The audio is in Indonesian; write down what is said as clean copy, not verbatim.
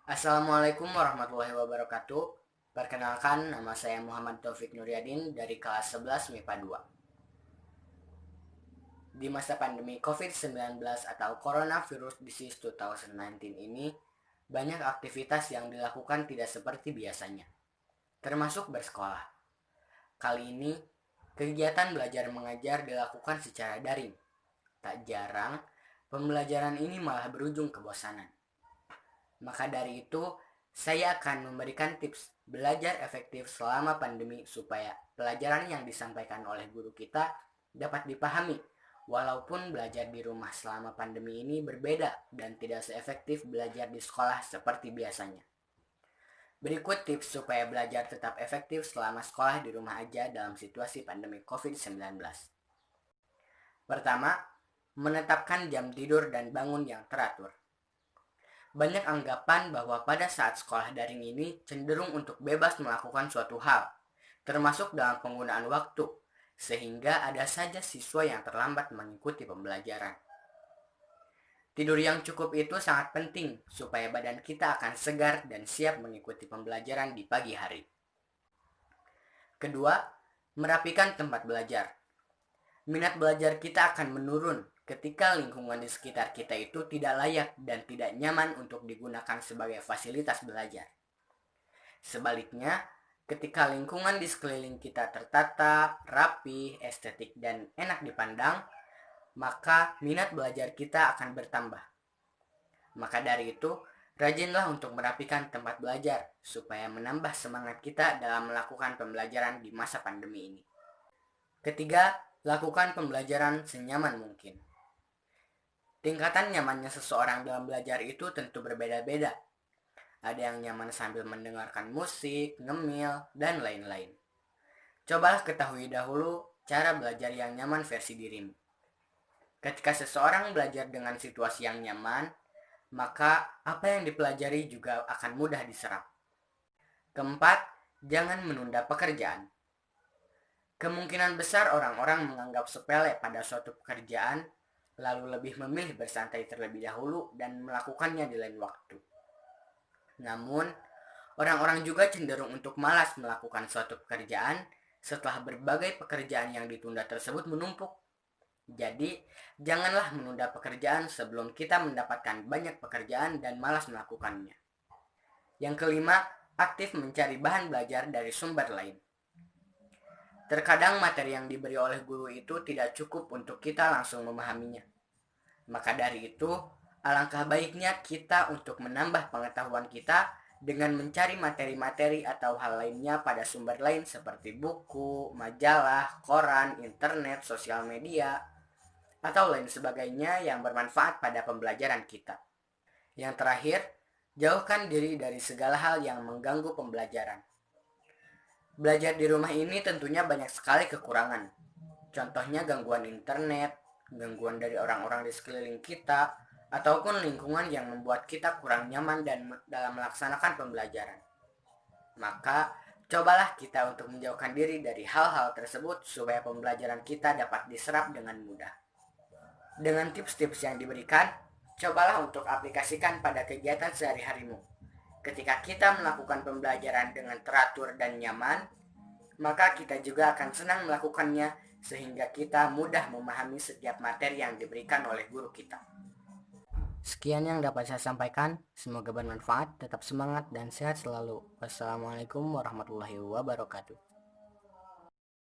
Assalamualaikum warahmatullahi wabarakatuh. Perkenalkan, nama saya Muhammad Taufik Nuryadin dari kelas 11 MIPA 2. Di masa pandemi COVID-19 atau Coronavirus Disease 2019 ini, banyak aktivitas yang dilakukan tidak seperti biasanya, termasuk bersekolah. Kali ini, kegiatan belajar mengajar dilakukan secara daring. Tak jarang, pembelajaran ini malah berujung kebosanan. Maka dari itu, saya akan memberikan tips belajar efektif selama pandemi supaya pelajaran yang disampaikan oleh guru kita dapat dipahami, walaupun belajar di rumah selama pandemi ini berbeda dan tidak seefektif belajar di sekolah seperti biasanya. Berikut tips supaya belajar tetap efektif selama sekolah di rumah aja dalam situasi pandemi COVID-19. Pertama, menetapkan jam tidur dan bangun yang teratur. Banyak anggapan bahwa pada saat sekolah daring ini cenderung untuk bebas melakukan suatu hal, termasuk dalam penggunaan waktu, sehingga ada saja siswa yang terlambat mengikuti pembelajaran. Tidur yang cukup itu sangat penting supaya badan kita akan segar dan siap mengikuti pembelajaran di pagi hari. Kedua, merapikan tempat belajar. Minat belajar kita akan menurun ketika lingkungan di sekitar kita itu tidak layak dan tidak nyaman untuk digunakan sebagai fasilitas belajar. Sebaliknya, ketika lingkungan di sekeliling kita tertata, rapi, estetik, dan enak dipandang, maka minat belajar kita akan bertambah. Maka dari itu, rajinlah untuk merapikan tempat belajar supaya menambah semangat kita dalam melakukan pembelajaran di masa pandemi ini. Ketiga, lakukan pembelajaran senyaman mungkin. Tingkatan nyamannya seseorang dalam belajar itu tentu berbeda-beda. Ada yang nyaman sambil mendengarkan musik, ngemil, dan lain-lain. Cobalah ketahui dahulu cara belajar yang nyaman versi dirimu. Ketika seseorang belajar dengan situasi yang nyaman, maka apa yang dipelajari juga akan mudah diserap. Keempat, jangan menunda pekerjaan. Kemungkinan besar orang-orang menganggap sepele pada suatu pekerjaan, lalu lebih memilih bersantai terlebih dahulu dan melakukannya di lain waktu. Namun, orang-orang juga cenderung untuk malas melakukan suatu pekerjaan setelah berbagai pekerjaan yang ditunda tersebut menumpuk. Jadi, janganlah menunda pekerjaan sebelum kita mendapatkan banyak pekerjaan dan malas melakukannya. Yang kelima, aktif mencari bahan belajar dari sumber lain. Terkadang materi yang diberi oleh guru itu tidak cukup untuk kita langsung memahaminya. Maka dari itu, alangkah baiknya kita untuk menambah pengetahuan kita dengan mencari materi-materi atau hal lainnya pada sumber lain seperti buku, majalah, koran, internet, sosial media, atau lain sebagainya yang bermanfaat pada pembelajaran kita. Yang terakhir, jauhkan diri dari segala hal yang mengganggu pembelajaran. Belajar di rumah ini tentunya banyak sekali kekurangan. Contohnya gangguan internet, gangguan dari orang-orang di sekeliling kita, ataupun lingkungan yang membuat kita kurang nyaman dan dalam melaksanakan pembelajaran. Maka, cobalah kita untuk menjauhkan diri dari hal-hal tersebut supaya pembelajaran kita dapat diserap dengan mudah. Dengan tips-tips yang diberikan, cobalah untuk aplikasikan pada kegiatan sehari-harimu. Ketika kita melakukan pembelajaran dengan teratur dan nyaman, maka kita juga akan senang melakukannya sehingga kita mudah memahami setiap materi yang diberikan oleh guru kita. Sekian yang dapat saya sampaikan, semoga bermanfaat, tetap semangat dan sehat selalu. Wassalamualaikum warahmatullahi wabarakatuh.